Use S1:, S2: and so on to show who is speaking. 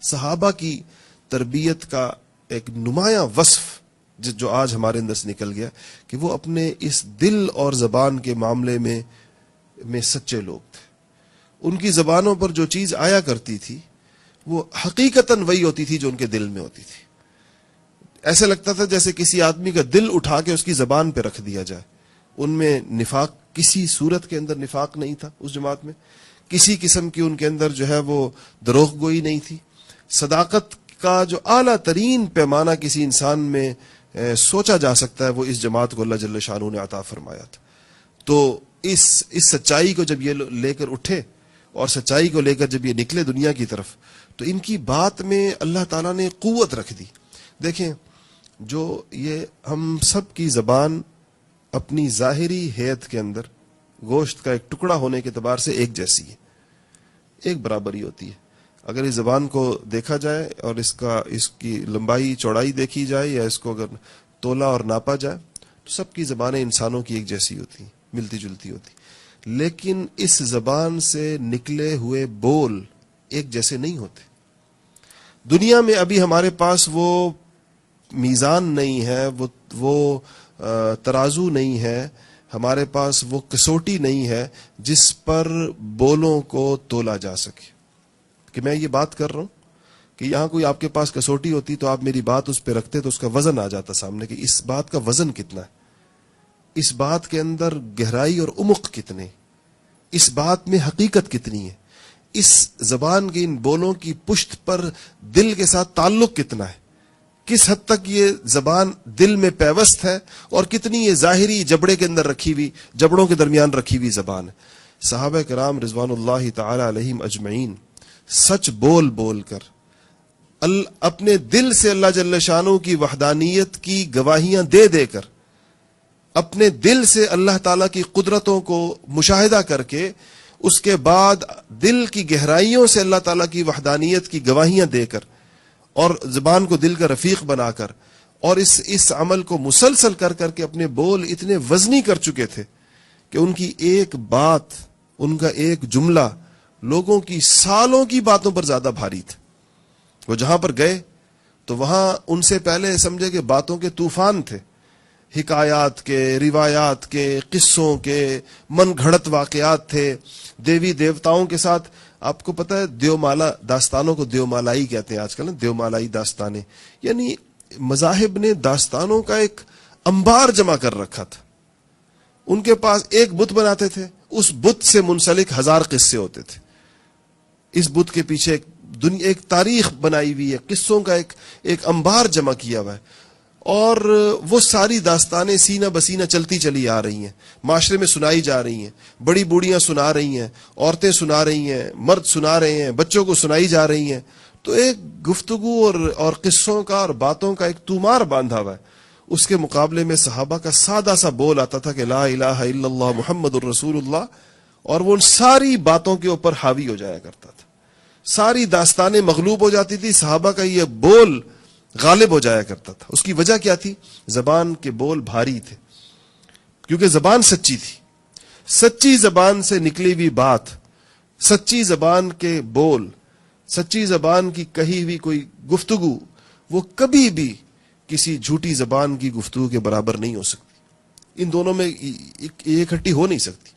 S1: صحابہ کی تربیت کا ایک نمایاں وصف جو آج ہمارے اندر سے نکل گیا کہ وہ اپنے اس دل اور زبان کے معاملے میں سچے لوگ تھے. ان کی زبانوں پر جو چیز آیا کرتی تھی وہ حقیقتاً وہی ہوتی تھی جو ان کے دل میں ہوتی تھی. ایسا لگتا تھا جیسے کسی آدمی کا دل اٹھا کے اس کی زبان پہ رکھ دیا جائے. ان میں نفاق، کسی صورت کے اندر نفاق نہیں تھا اس جماعت میں. کسی قسم کی ان کے اندر جو ہے وہ دروغ گوئی نہیں تھی. صداقت کا جو اعلیٰ ترین پیمانہ کسی انسان میں سوچا جا سکتا ہے وہ اس جماعت کو اللہ جل شانہ نے عطا فرمایا تھا. تو اس سچائی کو جب یہ لے کر اٹھے اور سچائی کو لے کر جب یہ نکلے دنیا کی طرف تو ان کی بات میں اللہ تعالیٰ نے قوت رکھ دی. دیکھیں، جو یہ ہم سب کی زبان اپنی ظاہری حیت کے اندر گوشت کا ایک ٹکڑا ہونے کے اعتبار سے ایک جیسی ہے، ایک برابری ہوتی ہے. اگر اس زبان کو دیکھا جائے اور اس کی لمبائی چوڑائی دیکھی جائے یا اس کو اگر تولا اور ناپا جائے تو سب کی زبانیں انسانوں کی ایک جیسی ہوتی ہیں، ملتی جلتی ہوتی. لیکن اس زبان سے نکلے ہوئے بول ایک جیسے نہیں ہوتے. دنیا میں ابھی ہمارے پاس وہ میزان نہیں ہے، وہ ترازو نہیں ہے، ہمارے پاس وہ کسوٹی نہیں ہے جس پر بولوں کو تولا جا سکے. کہ میں یہ بات کر رہا ہوں کہ یہاں کوئی آپ کے پاس کسوٹی ہوتی تو آپ میری بات اس پہ رکھتے تو اس کا وزن آ جاتا سامنے کہ اس بات کا وزن کتنا ہے، اس بات کے اندر گہرائی اور عمق کتنے، اس بات میں حقیقت کتنی ہے، اس زبان کے ان بولوں کی پشت پر دل کے ساتھ تعلق کتنا ہے، کس حد تک یہ زبان دل میں پیوست ہے اور کتنی یہ ظاہری جبڑے کے اندر رکھی ہوئی، جبڑوں کے درمیان رکھی ہوئی زبان ہے. صحابہ کرام رضوان اللہ تعالی علیہم اجمعین سچ بول بول کر اپنے دل سے اللہ جل شانہ کی وحدانیت کی گواہیاں دے دے کر، اپنے دل سے اللہ تعالیٰ کی قدرتوں کو مشاہدہ کر کے، اس کے بعد دل کی گہرائیوں سے اللہ تعالیٰ کی وحدانیت کی گواہیاں دے کر اور زبان کو دل کا رفیق بنا کر اور اس عمل کو مسلسل کر کر کے اپنے بول اتنے وزنی کر چکے تھے کہ ان کی ایک بات، ان کا ایک جملہ لوگوں کی سالوں کی باتوں پر زیادہ بھاری تھا. وہ جہاں پر گئے تو وہاں ان سے پہلے سمجھے کہ باتوں کے طوفان تھے، حکایات کے، روایات کے، قصوں کے، من گھڑت واقعات تھے، دیوی دیوتاؤں کے ساتھ. آپ کو پتہ ہے دیومالا داستانوں کو دیومالائی کہتے ہیں آج کل، دیومالائی داستانیں، یعنی مذاہب نے داستانوں کا ایک انبار جمع کر رکھا تھا. ان کے پاس ایک بت بناتے تھے، اس بت سے منسلک 1000 قصے ہوتے تھے. اس بت کے پیچھے ایک تاریخ بنائی ہوئی ہے، قصوں کا ایک انبار جمع کیا ہوا ہے، اور وہ ساری داستانیں سینہ بسینہ چلتی چلی آ رہی ہیں، معاشرے میں سنائی جا رہی ہیں. بڑی بوڑھیاں سنا رہی ہیں، عورتیں سنا رہی ہیں، مرد سنا رہے ہیں، بچوں کو سنائی جا رہی ہیں. تو ایک گفتگو اور قصوں کا اور باتوں کا ایک تومار باندھا ہوا ہے. اس کے مقابلے میں صحابہ کا سادہ سا بول آتا تھا کہ لا الہ الا اللہ محمد الرسول اللہ، اور وہ ان ساری باتوں کے اوپر حاوی ہو جایا کرتا تھا. ساری داستانیں مغلوب ہو جاتی تھی، صحابہ کا یہ بول غالب ہو جایا کرتا تھا. اس کی وجہ کیا تھی؟ زبان کے بول بھاری تھے، کیونکہ زبان سچی تھی. سچی زبان سے نکلی ہوئی بات، سچی زبان کے بول، سچی زبان کی کہی ہوئی کوئی گفتگو، وہ کبھی بھی کسی جھوٹی زبان کی گفتگو کے برابر نہیں ہو سکتی. ان دونوں میں یہ اکٹھی ہو نہیں سکتی.